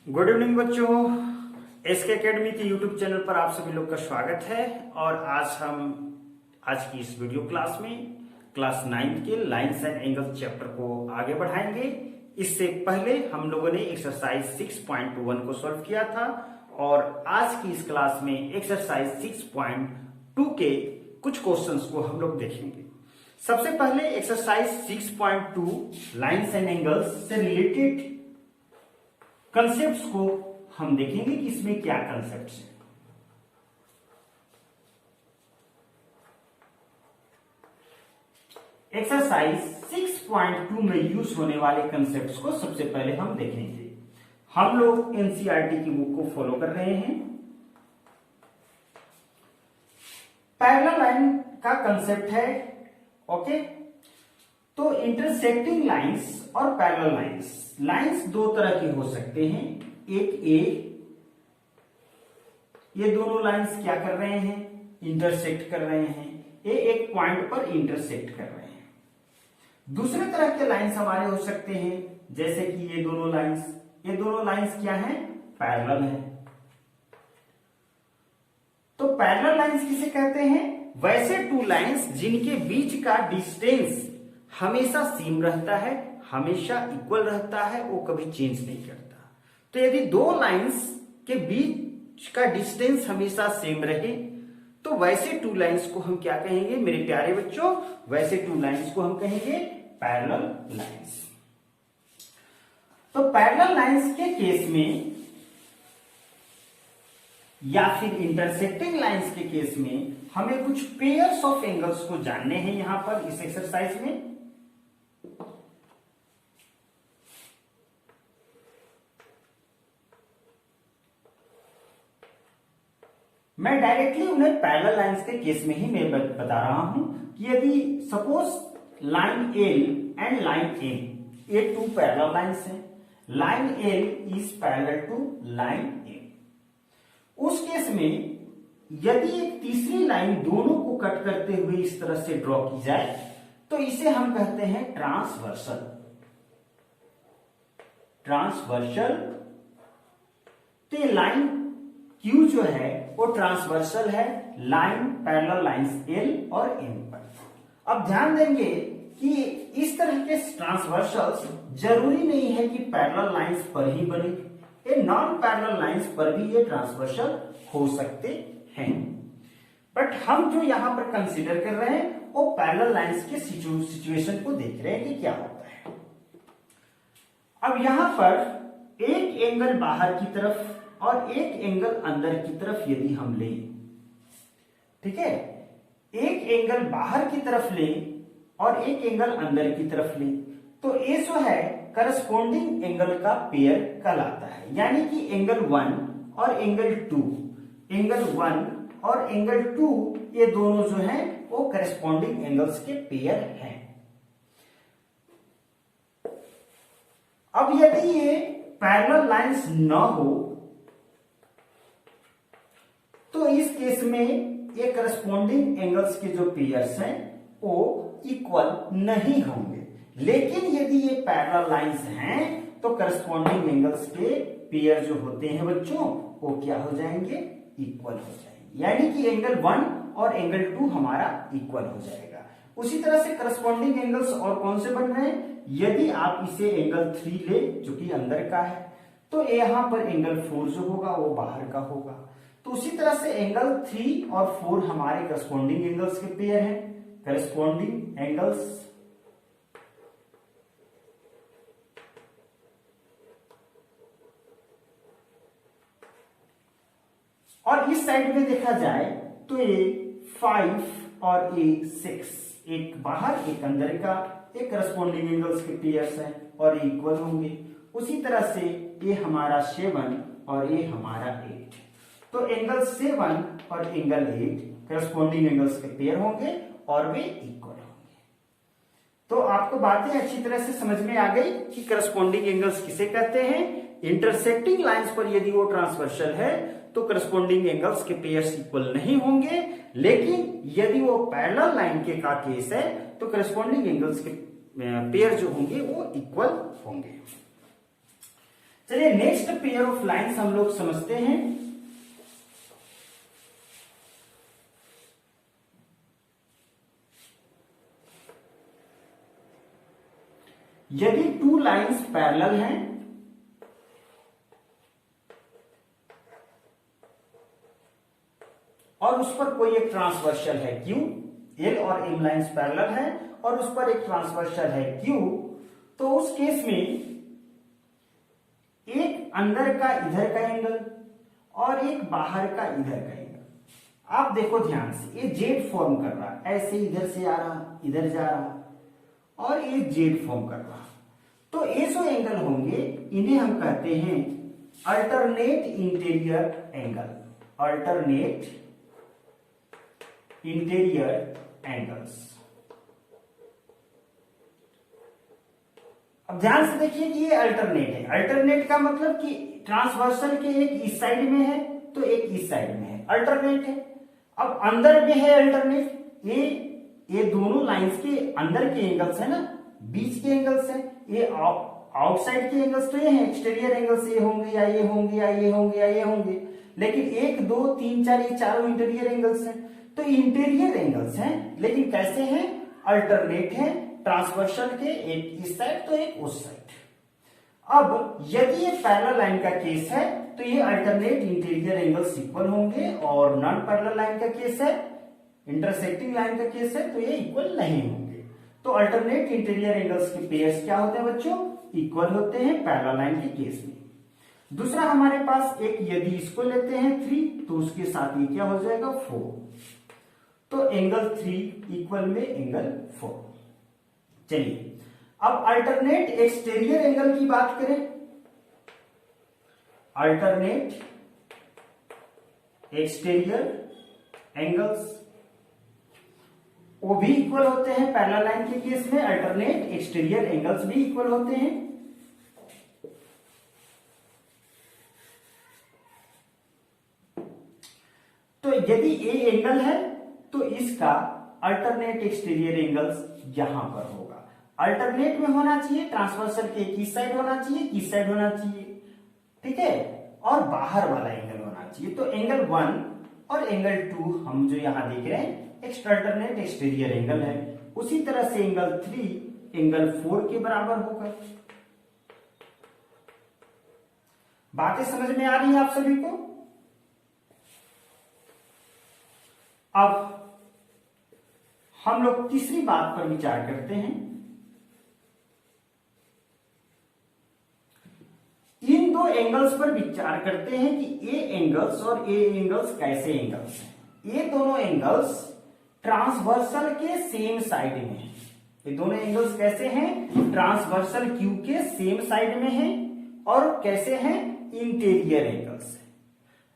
Good evening बच्चों। SK academy के YouTube channel पर आप सभी लोग का स्वागत है। और आज की इस वीडियो क्लास में क्लास 9 के लाइन्स एंड एंगल्स चैप्टर को आगे बढ़ाएंगे। इससे पहले हम लोगों ने एक्सरसाइज 6.1 को सॉल्व किया था और आज की इस क्लास में एक्सरसाइज 6.2 के कुछ क्वेश्चंस को हम लोग देखेंगे। सबसे पहले एक्सरसाइज 6.2 लाइन्स एंड एंगल्स से रिलेटेड कंसेप्ट्स को हम देखेंगे कि इसमें क्या कंसेप्ट्स हैं। एक्सरसाइज 6.2 में यूज होने वाले कंसेप्ट्स को सबसे पहले हम देखेंगे। हम लोग एनसीईआरटी की बुक को फॉलो कर रहे हैं। पैरेलल लाइन का कंसेप्ट है, ओके। तो इंटरसेक्टिंग लाइंस और पैरेलल लाइंस दो तरह के हो सकते हैं। एक ये दोनों लाइंस क्या कर रहे हैं, इंटरसेक्ट कर रहे हैं। एक पॉइंट पर इंटरसेक्ट कर रहे हैं। दूसरे तरह के लाइंस हमारे हो सकते हैं, जैसे कि ये दोनों लाइंस क्या हैं, पैरेलल है। तो पैरेलल लाइंस किसे कहते हैं, वैसे टू लाइंस जिनके बीच का डिस्टेंस हमेशा सेम रहता है, हमेशा इक्वल रहता है, वो कभी चेंज नहीं करता। तो यदि दो लाइंस के बीच का डिस्टेंस हमेशा सेम रहे तो वैसे टू लाइंस को हम क्या कहेंगे मेरे प्यारे बच्चों, वैसे टू लाइंस को हम कहेंगे पैरेलल लाइंस। तो पैरेलल लाइंस के केस में या फिर इंटरसेक्टिंग लाइंस के केस में हमें कुछ पेयर्स ऑफ एंगल्स को जानने हैं। यहां पर इस एक्सरसाइज में मैं डायरेक्टली उन्हें पैरेलल लाइंस के केस में ही मैं बता रहा हूं कि यदि suppose line L and line M, ये टू पैरेलल लाइंस हैं। Line L is parallel to line M. उस केस में यदि एक तीसरी लाइन दोनों को कट करते हुए इस तरह से ड्रॉ की जाए तो इसे हम कहते हैं ट्रांसवर्सल। तो ये लाइन क्यू जो है वो ट्रांसवर्सल है लाइन पैरेलल लाइंस एल और एम पर। अब ध्यान देंगे कि इस तरह के ट्रांसवर्सल्स जरूरी नहीं है कि पैरेलल लाइंस पर ही बने, ये नॉन पैरेलल लाइंस पर भी ये ट्रांसवर्सल हो सकते हैं। बट हम जो यहां पर कंसीडर कर रहे हैं वो पैरेलल लाइंस के सिचुएशन को देख रहे हैं कि क्या होता है। अब यहां पर एक एंगल बाहर की तरफ और एक एंगल अंदर की तरफ यदि हम लें, ठीक है, एक एंगल बाहर की तरफ लें और एक एंगल अंदर की तरफ लें, तो ये जो है करस्पॉन्डिंग एंगल का पेयर कहलाता है। यानी कि एंगल 1 और एंगल 2, एंगल 1 और एंगल 2 ये दोनों जो हैं वो करस्पॉन्डिंग एंगल्स के पेयर हैं। अब यदि ये पैरेलल लाइंस न हो तो इस केस में ये करस्पॉन्डिंग एंगल्स के जो पेयर्स हैं वो इक्वल नहीं होंगे। लेकिन यदि ये पैरेलल लाइंस हैं तो करस्पॉन्डिंग एंगल्स के पेयर जो होते हैं बच्चों वो क्या हो जाएंगे, इक्वल हो जाएंगे। यानी कि एंगल 1 और एंगल 2 हमारा इक्वल हो जाएगा। उसी तरह से करस्पॉन्डिंग एंगल्स और कौन से बन रहे हैं, यदि आप इसे एंगल 3 ले जो कि अंदर का है तो यहां पर एंगल 4 जो होगा वो बाहर का होगा। तो उसी तरह से एंगल 3 और 4 हमारे करस्पॉन्डिंग एंगल्स के पेयर हैं। करस्पॉन्डिंग एंगल्स और इस साइड में देखा जाए तो ये 5 और ये 6, एक बाहर एक अंदर का, एक करस्पॉन्डिंग एंगल्स के पेयर्स हैं और ये इक्वल होंगे। उसी तरह से ये हमारा 7 और ये हमारा 8। तो एंगल 7 और एंगल 8 करस्पॉन्डिंग एंगल्स के पेयर होंगे और वे इक्वल होंगे। तो आपको बातें अच्छी तरह से समझ में आ गई कि करस्पॉन्डिंग एंगल्स किसे कहते हैं। इंटरसेक्टिंग लाइंस पर यदि वो ट्रांसवर्सल है तो करस्पॉन्डिंग एंगल्स के पेयर्स इक्वल नहीं होंगे। लेकिन यदि वो पैरेलल लाइन के का केस है तो करस्पॉन्डिंग एंगल्स के पेयर जो होंगे वो इक्वल होंगे। चलिए नेक्स्ट पेयर ऑफ लाइंस हम लोग समझते हैं। यदि टू लाइंस पैरेलल हैं और उस पर कोई एक ट्रांसवर्सल है क्यू, एल और एम लाइंस पैरेलल है और उस पर एक ट्रांसवर्सल है क्यू, तो उस केस में एक अंदर का इधर का एंगल और एक बाहर का इधर का एंगल। आप देखो ध्यान से, ये जेड फॉर्म कर रहा, ऐसे इधर से आ रहा, इधर जा रहा और ये जेड फॉर्म कर रहा। तो ये जो एंगल होंगे इन्हें हम कहते हैं alternate interior angle, alternate interior angles. अब ध्यान से देखिए कि ये अल्टरनेट है। अल्टरनेट का मतलब कि ट्रांसवर्सल के एक इस साइड में है तो एक इस साइड में है, अल्टरनेट है। अब अंदर में है अल्टरनेट, ये दोनों लाइंस के अंदर के एंगल्स है ना, बीच के एंगल्स है। ये आउटसाइड के एंगल्स तो ये हैं, एक्सटीरियर एंगल्स ये होंगे या ये होंगे या ये होंगे या ये होंगे, लेकिन 1 2 3 4 ये चारों इंटीरियर एंगल्स हैं। तो इंटीरियर एंगल्स हैं लेकिन कैसे हैं, अल्टरनेट है, ट्रांसवर्सल के एक इस साइड तो एक उस साइड। अब यदि ये पैरेलल लाइन का केस है तो ये अल्टरनेट इंटीरियर एंगल्स इक्वल होंगे और नॉन पैरेलल लाइन का केस है, इंटरसेक्टिंग लाइन का केस है तो ये इक्वल नहीं होंगे। तो अल्टरनेट इंटीरियर एंगल्स के पेयर्स क्या होते हैं बच्चों, इक्वल होते हैं पैरेलल लाइन के केस में। दूसरा हमारे पास एक, यदि इसको लेते हैं 3 तो उसके साथ ये क्या हो जाएगा 4, तो एंगल 3 इक्वल में एंगल 4। चलिए अब अल्टरनेट एक्सटीरियर एंगल की बात करें। अल्टरनेट एक्सटीरियर एंगल्स वो भी इक्वल होते हैं पैरेलल लाइन के केस में, अल्टरनेट एक्सटीरियर एंगल्स भी इक्वल होते हैं। तो यदि ए एंगल है तो इसका अल्टरनेट एक्सटीरियर एंगल्स यहां पर होगा। अल्टरनेट में होना चाहिए, ट्रांसवर्सल के किस साइड होना चाहिए, किस साइड होना चाहिए, ठीक है, और बाहर वाला एंगल होना चाहिए। तो एंगल 1 और एंगल 2 हम जो यहां देख रहे हैं अल्टरनेट एक्सटीरियर एंगल है। उसी तरह से एंगल 3 एंगल 4 के बराबर होगा। बातें समझ में आ रही है आप सभी को? अब हम लोग तीसरी बात पर विचार करते हैं। इन दो एंगल्स पर विचार करते हैं कि ए एंगल्स और ए एंगल्स कैसे एंगल्स हैं। ये दोनों एंगल्स ट्रांसवर्सल के सेम साइड में हैं। ये दोनों एंगल्स कैसे हैं, ट्रांसवर्सल क्यू के सेम साइड में हैं और कैसे हैं, इंटीरियर एंगल्स।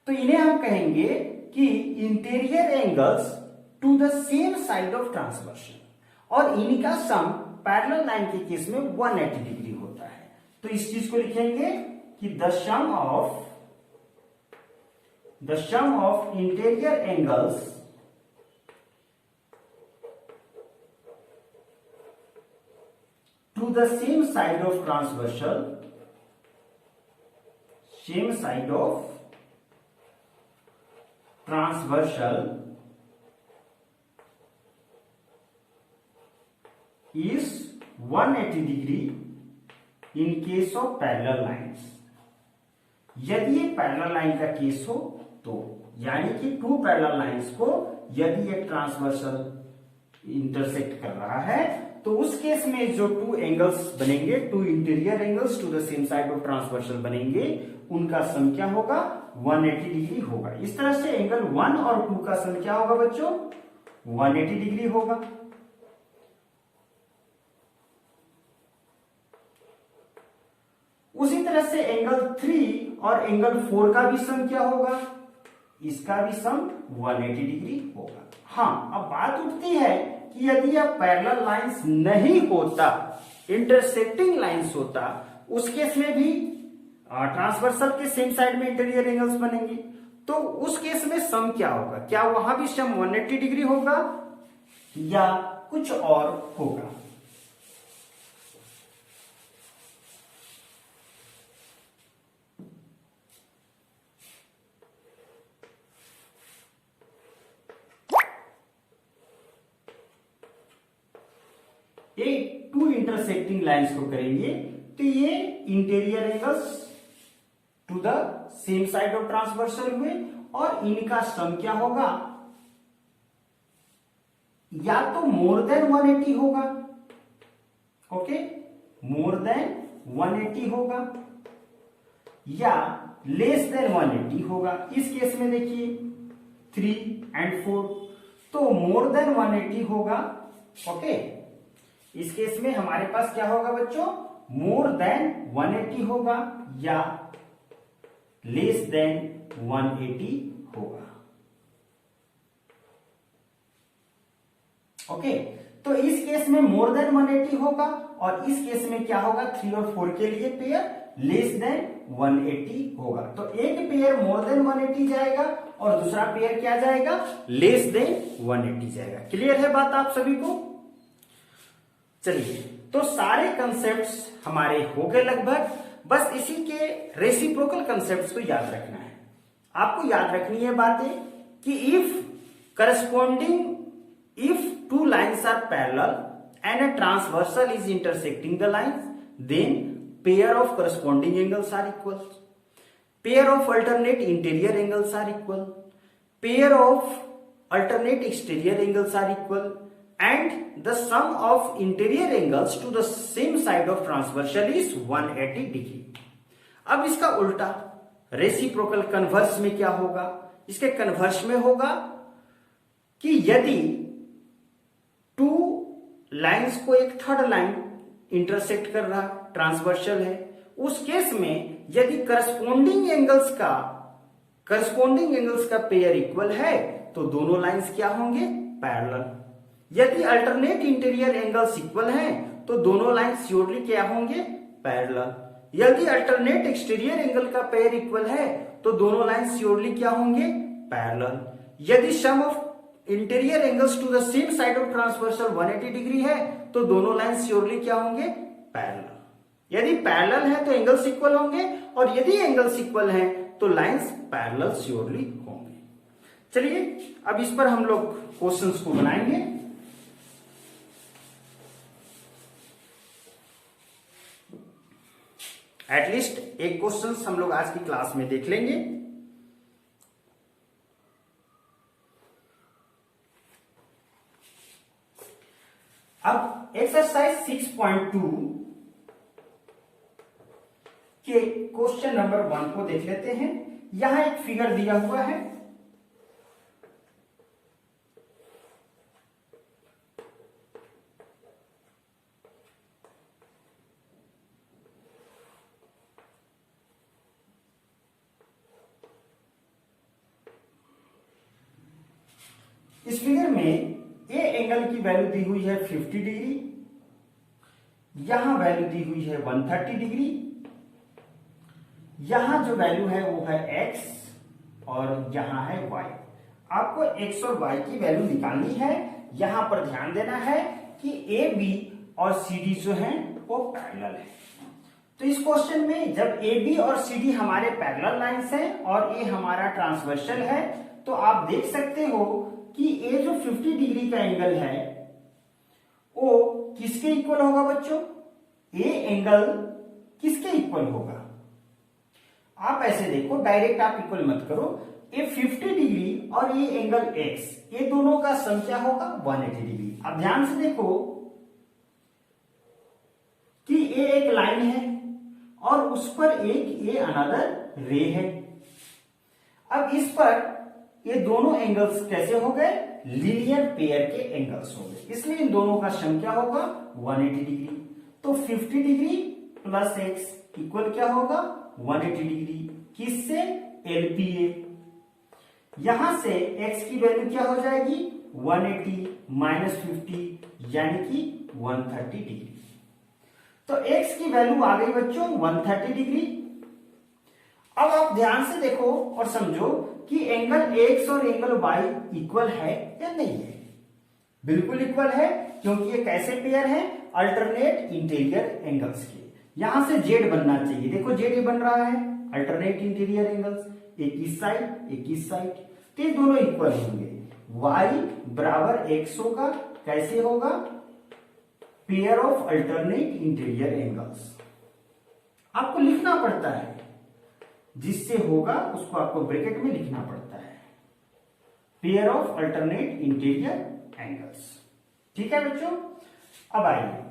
तो इन्हें हम कहेंगे कि interior angles to the same side of transversal और इनका सम पैरेलल लाइन के केस में 180 डिग्री होता है। तो इस चीज को लिखेंगे कि the sum of interior angles to the same side of transversal, same side of transversal is 180 degree in case of parallel lines. यदि ये पैरेलल लाइन का केस हो तो यानी कि 2 पैरेलल लाइंस को यदि एक ट्रांसवर्सल इंटरसेक्ट कर रहा है तो उस केस में जो 2 एंगल्स बनेंगे, 2 interior angles to the same side of transversal बनेंगे, उनका सम क्या होगा, 180 डिग्री होगा। इस तरह से एंगल 1 और 2 का सम क्या होगा बच्चों, 180 डिग्री होगा। उसी तरह से एंगल 3 और एंगल 4 का भी सम क्या होगा, इसका भी सम 180 डिग्री होगा। हाँ, अब बात उठती है कि यदि यह पैरेलल लाइंस नहीं होता, इंटरसेक्टिंग लाइंस होता, उस केस में भी ट्रांसवर्सल के सेम साइड में इंटीरियर एंगल्स बनेंगे, तो उस केस में सम क्या होगा, क्या वहां भी सम 180 डिग्री होगा या कुछ और होगा। ये टू इंटरसेक्टिंग लाइंस को करेंगे तो ये interior angles to the same side of transversal हुए और इनका सम क्या होगा, या तो मोर देन 180 होगा, ओके, मोर देन 180 होगा या लेस देन 180 होगा। इस केस में देखिए 3 and 4 तो मोर देन 180 होगा, ओके। इस केस में हमारे पास क्या होगा बच्चों, मोर देन 180 होगा या लेस देन 180 होगा, ओके। तो इस केस में मोर देन 180 होगा और इस केस में क्या होगा, 3 और 4 के लिए पेयर लेस देन 180 होगा। तो एक पेयर मोर देन 180 जाएगा और दूसरा पेयर क्या जाएगा, लेस देन 180 जाएगा। क्लियर है बात आप सभी को? चलिए, तो सारे कंसेप्ट्स हमारे हो गए लगभग, बस इसी के रेसिप्रोकल कंसेप्ट्स को याद रखना है। आपको याद रखनी है बातें कि if two lines are parallel and a transversal is intersecting the lines, then pair of corresponding angles are equal, pair of alternate interior angles are equal, pair of alternate exterior angles are equal, and the sum of interior angles to the same side of transversal is 180 degree। अब इसका उल्टा reciprocal converse में क्या होगा, इसके converse में होगा कि यदि टू लाइंस को एक थर्ड लाइन इंटरसेक्ट कर रहा, ट्रांसवर्सल है, उस केस में यदि करस्पॉन्डिंग एंगल्स का पेयर इक्वल है तो दोनों लाइंस क्या होंगे, पैरेलल। यदि अल्टरनेट इंटीरियर एंगल्स इक्वल हैं तो दोनों लाइंस श्योरली क्या होंगे, पैरेलल। यदि अल्टरनेट एक्सटीरियर एंगल का पेयर इक्वल है तो दोनों लाइंस श्योरली क्या होंगे, पैरेलल। यदि sum of interior angles to the same side of transversal 180 degree है तो दोनों लाइंस श्योरली क्या होंगे, पैरेलल। यदि पैरेलल है तो एंगल्स इक्वल होंगे और यदि एंगल्स इक्वल हैं तो लाइंस पैरेलल श्योरली होंगे। चलिए अब इस पर हम लोग क्वेश्चंस को बनाएंगे। एटलीस्ट एक क्वेश्चन हम लोग आज की क्लास में देख लेंगे। अब एक्सरसाइज 6.2 के क्वेश्चन नंबर 1 को देख लेते हैं। यहां एक फिगर दिया हुआ है, इस फिगर में ए एंगल की वैल्यू दी हुई है 50 डिग्री, यहां वैल्यू दी हुई है 130 डिग्री, यहां जो वैल्यू है वो है x और यहां है y। आपको x और y की वैल्यू निकालनी है। यहां पर ध्यान देना है कि ए बी और सी डी जो है वो पैरेलल है। तो इस क्वेश्चन में जब ए बी और सी डी हमारे पैरेलल लाइंस हैं और ए हमारा ट्रांसवर्सल है, तो आप देख सकते हो कि ये जो 50 डिग्री का एंगल है वो किसके इक्वल होगा बच्चों, ए एंगल किसके इक्वल होगा। आप ऐसे देखो, डायरेक्ट आप इक्वल मत करो, ये 50 डिग्री और ये एंगल एक्स, ये दोनों का सम क्या होगा, 180 डिग्री। अब ध्यान से देखो कि ये एक लाइन है और उस पर एक ये अनदर रे है। अब इस पर ये दोनों एंगल्स कैसे हो गए, लीनियर पेयर के एंगल्स हो गए, इसलिए इन दोनों का सम क्या होगा, 180 डिग्री। तो 50 डिग्री प्लस एक्स इक्वल क्या होगा, 180 डिग्री। किससे, एलपीए। यहां से x की वैल्यू क्या हो जाएगी, 180 माइनस 50 यानी कि 130 डिग्री। तो x की वैल्यू आ गई बच्चों 130 डिग्री। अब आप ध्यान से देखो और समझो कि एंगल x और एंगल y इक्वल है या नहीं है। बिल्कुल इक्वल है, क्योंकि ये कैसे पेयर है, अल्टरनेट इंटीरियर एंगल्स के। यहां से z बनना चाहिए, देखो z ये बन रहा है, अल्टरनेट इंटीरियर एंगल्स, एक इस साइड एक इस साइड, तो ये दोनों इक्वल होंगे। y बराबर x होगा, कैसे होगा, pair of alternate interior angles. आपको लिखना पड़ता है, जिससे होगा उसको आपको ब्रैकेट में लिखना पड़ता है, pair of alternate interior angles. ठीक है बच्चों। अब आइए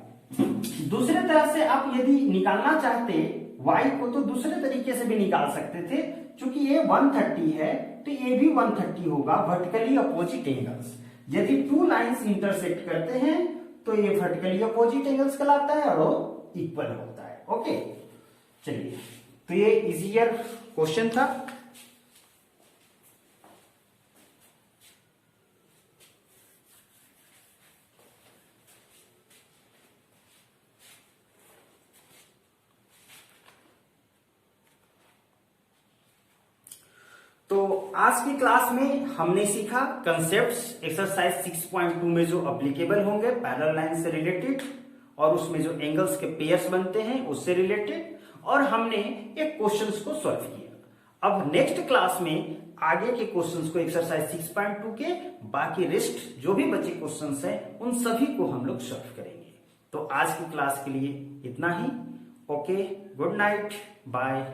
दूसरे तरह से आप यदि निकालना चाहते y को तो दूसरे तरीके से भी निकाल सकते थे। चूंकि ये 130 है तो ये भी 130 होगा, वर्टिकली अपोजिट एंगल्स। यदि टू लाइंस इंटरसेक्ट करते हैं तो ये वर्टिकली अपोजिट एंगल्स कहलाता है और वो इक्वल होता है। ओके चलिए, तो ये इजियर क्वेश्चन था। तो आज की क्लास में हमने सीखा कंसेप्ट्स एक्सरसाइज 6.2 में जो अप्लीकेबल होंगे पैरेलल लाइन से रिलेटेड, और उसमें जो एंगल्स के पेयर्स बनते हैं उससे रिलेटेड, और हमने एक क्वेश्चंस को सॉल्व किया। अब नेक्स्ट क्लास में आगे के क्वेश्चंस को एक्सरसाइज 6.2 के बाकी रेस्ट जो भी बचे क्वेश्चंस हैं उन सभी को हम लोग सॉल्व करेंगे। तो आज की क्लास के लिए इतना ही। Okay, good night, bye.